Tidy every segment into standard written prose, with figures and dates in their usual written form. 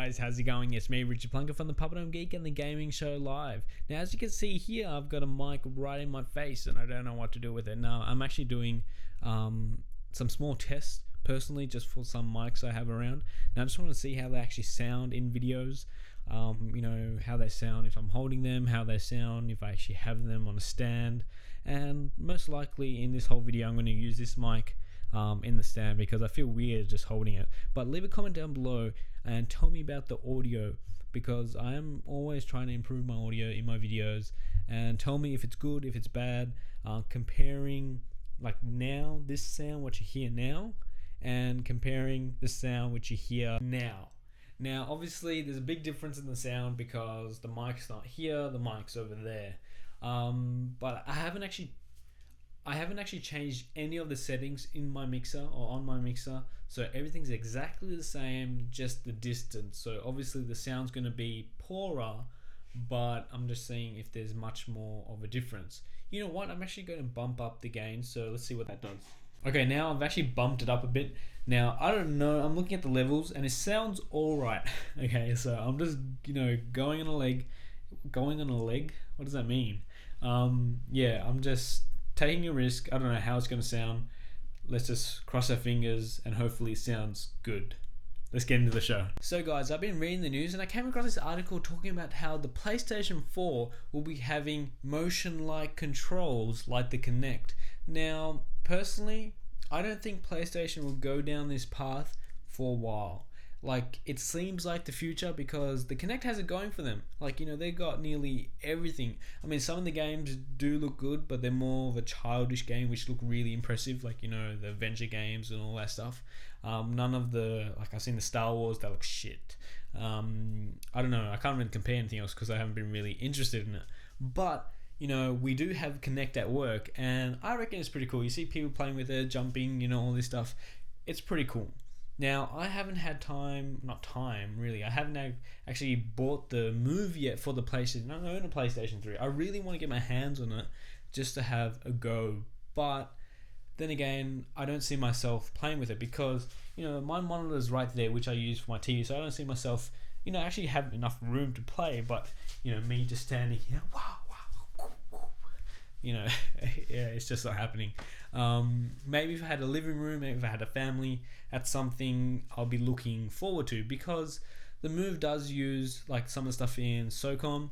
guys, how's it going? It's me, Richard Plunker from ThePapadumGeek and the Gaming Show Live. Now, as you can see here, I've got a mic right in my face and I don't know what to do with it. Now, I'm actually doing some small tests personally just for some mics I have around. Now, I just want to see how they actually sound in videos. How they sound if I'm holding them, how they sound if I actually have them on a stand. And most likely in this whole video, I'm going to use this mic in the stand because I feel weird just holding it. But leave a comment down below and tell me about the audio, because I am always trying to improve my audio in my videos, and tell me if it's good, if it's bad, comparing like now this sound what you hear now and comparing the sound which you hear now. Now obviously there's a big difference in the sound because the mic's not here, the mic's over there. But I haven't actually changed any of the settings in my mixer or on my mixer, so everything's exactly the same, just the distance. So obviously the sound's going to be poorer, but I'm just seeing if there's much more of a difference. You know what, I'm actually going to bump up the gain, so let's see what that does. Okay, now I've actually bumped it up a bit. Now I don't know, I'm looking at the levels and it sounds alright. Okay, so I'm just going on a leg. What does that mean? Yeah, I'm just taking a risk. I don't know how it's going to sound. Let's just cross our fingers and hopefully it sounds good. Let's get into the show. So guys, I've been reading the news and I came across this article talking about how the PlayStation 4 will be having motion-like controls like the Kinect. Now, personally, I don't think PlayStation will go down this path for a while. Like, it seems like the future because the Kinect has it going for them. Like, they got nearly everything. I mean, some of the games do look good, but they're more of a childish game which look really impressive. Like, the adventure games and all that stuff. None of the, like, I've seen the Star Wars, that looks shit. I don't know, I can't really compare anything else because I haven't been really interested in it. But, we do have Kinect at work and I reckon it's pretty cool. You see people playing with it, jumping, all this stuff. It's pretty cool. Now, I haven't had I haven't actually bought the Move yet for the PlayStation. I own a PlayStation 3. I really want to get my hands on it just to have a go. But then again, I don't see myself playing with it because, my monitor is right there, which I use for my TV. So I don't see myself, actually have enough room to play. But, me just standing here, wow. Yeah, it's just not happening. Maybe if I had a living room, maybe if I had a family, that's something I'll be looking forward to, because the Move does use like some of the stuff in SOCOM.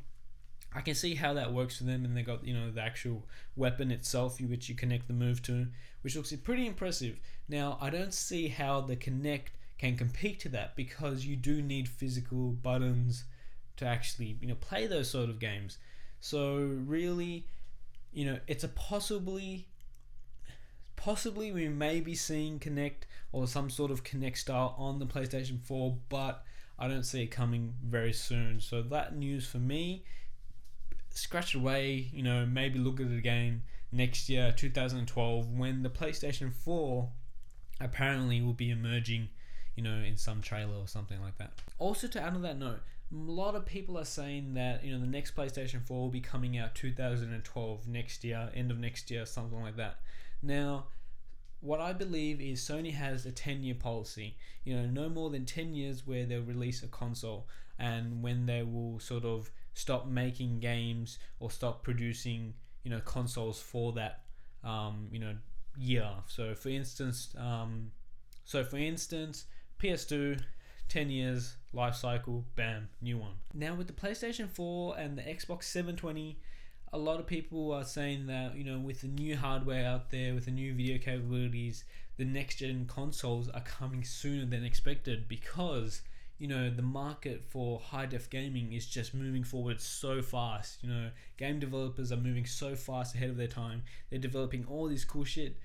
I can see how that works for them, and they got the actual weapon itself which you connect the Move to, which looks pretty impressive. Now I don't see how the Kinect can compete to that, because you do need physical buttons to actually play those sort of games. So really, it's a possibly we may be seeing Kinect or some sort of Kinect style on the PlayStation 4, but I don't see it coming very soon. So that news for me, scratch it away. Maybe look at it again next year, 2012, when the PlayStation 4 apparently will be emerging, in some trailer or something like that. Also, to add on that note, a lot of people are saying that the next PlayStation 4 will be coming out 2012, next year, end of next year, something like that. Now, what I believe is Sony has a 10-year policy, no more than 10 years where they'll release a console, and when they will sort of stop making games or stop producing consoles for that year. So for instance, PS2, 10 years life cycle, bam, new one. Now with the PlayStation 4 and the Xbox 720, a lot of people are saying that with the new hardware out there, with the new video capabilities, the next gen consoles are coming sooner than expected, because the market for high def gaming is just moving forward so fast. Game developers are moving so fast ahead of their time. They're developing all this cool shit,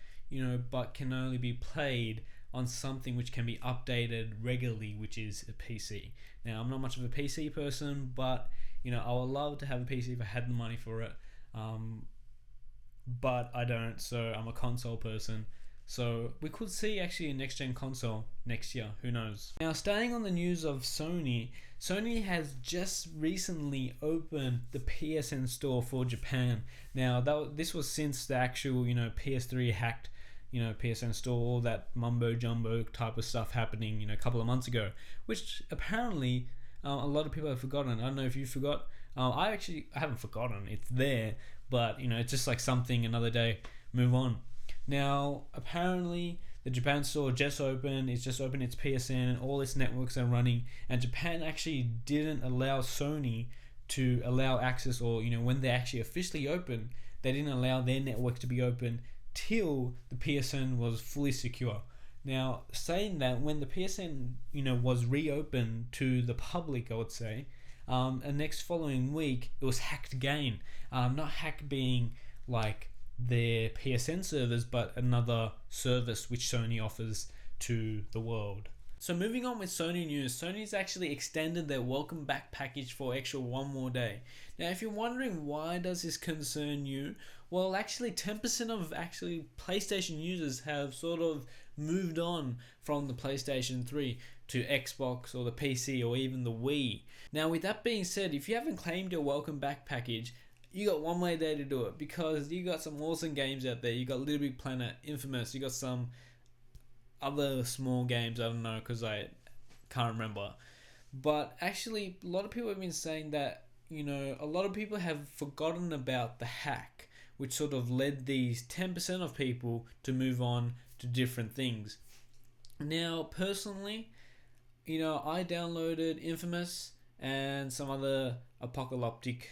but can only be played on something which can be updated regularly, which is a PC. Now, I'm not much of a PC person, but I would love to have a PC if I had the money for it, but I don't, so I'm a console person. So we could see actually a next gen console next year, who knows. Now, staying on the news of Sony has just recently opened the PSN store for Japan. Now this was since the actual PS3 hacked PSN store, all that mumbo jumbo type of stuff happening, a couple of months ago, which apparently a lot of people have forgotten. I don't know if you forgot. I haven't forgotten. It's there, but it's just like something another day. Move on. Now, apparently, the Japan store just opened. It's just opened its PSN, and all its networks are running. And Japan actually didn't allow Sony to allow access, or when they actually officially opened, they didn't allow their network to be open till the PSN was fully secure. Now, saying that, when the PSN was reopened to the public, I would say, and next following week it was hacked again. Not hack being like their PSN servers, but another service which Sony offers to the world. So moving on with Sony news, Sony's actually extended their welcome back package for extra one more day. Now, if you're wondering why does this concern you, well, actually 10% of PlayStation users have sort of moved on from the PlayStation 3 to Xbox or the PC or even the Wii. Now, with that being said, if you haven't claimed your welcome back package, you got one more day to do it, because you got some awesome games out there. You got Little Big Planet, Infamous, you got some other small games, I don't know because I can't remember. But actually, a lot of people have been saying that, a lot of people have forgotten about the hack, which sort of led these 10% of people to move on to different things. Now, personally, I downloaded Infamous and some other apocalyptic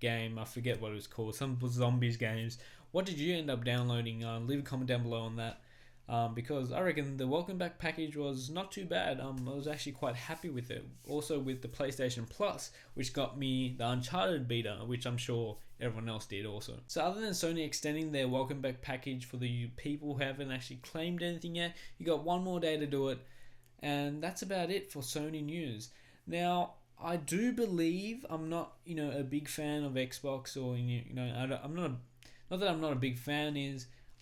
game. I forget what it was called. Some zombies games. What did you end up downloading? Leave a comment down below on that. Because I reckon the welcome back package was not too bad. I was actually quite happy with it. Also with the PlayStation Plus, which got me the Uncharted beta, which I'm sure everyone else did also. So other than Sony extending their welcome back package for the people who haven't actually claimed anything yet, you got one more day to do it. And that's about it for Sony news. Now, I do believe, I'm not, a big fan of Xbox, or I'm not. Not that I'm not a big fan,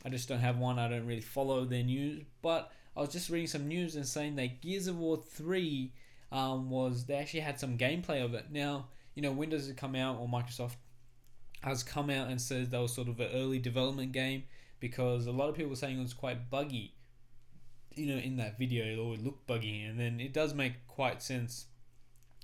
I just don't have one. I don't really follow their news. But I was just reading some news and saying that Gears of War 3 they actually had some gameplay of it. Now, Windows has come out, or Microsoft has come out and says that was sort of an early development game, because a lot of people were saying it was quite buggy. In that video, it all looked buggy, and then it does make quite sense.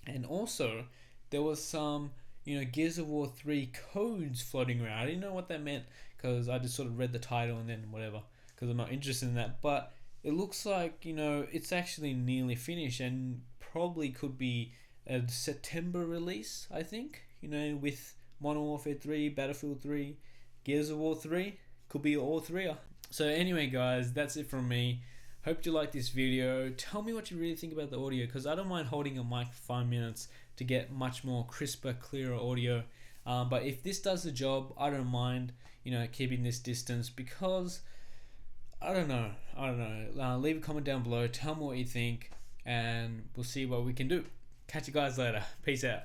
And also, there was some, Gears of War 3 codes floating around. I didn't know what that meant, because I just sort of read the title and then whatever, because I'm not interested in that. But it looks like, it's actually nearly finished, and probably could be a September release, I think. With Modern Warfare 3, Battlefield 3, Gears of War 3. Could be all three. So anyway, guys, that's it from me. Hope you like this video. Tell me what you really think about the audio, because I don't mind holding a mic for 5 minutes to get much more crisper, clearer audio. But if this does the job, I don't mind, keeping this distance, because I don't know. Leave a comment down below. Tell me what you think, and we'll see what we can do. Catch you guys later. Peace out.